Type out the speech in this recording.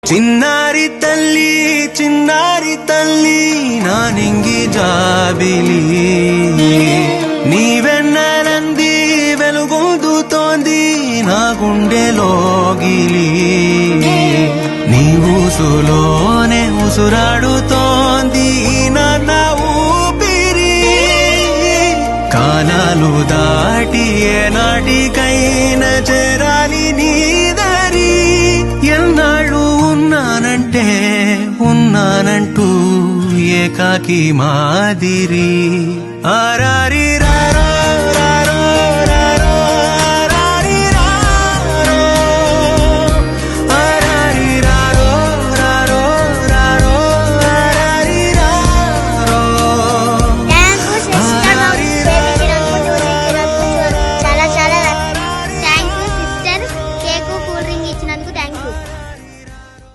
చిన్నారి తల్లి నా నింగి జాబిలి నీ వెన్నెలంది వెలుగొందుతోంది నా గుండెలోగిలి నీ ఊసులోనే ఉసురాడుతోంది నా ఊపిరి కాలాలు దాటి ఏనాటికైనా చేరాలి నీ దరి ఎన్నాళ్ళు ఉన్నానంటూ ఏకాకి మాదిరి ఆరారి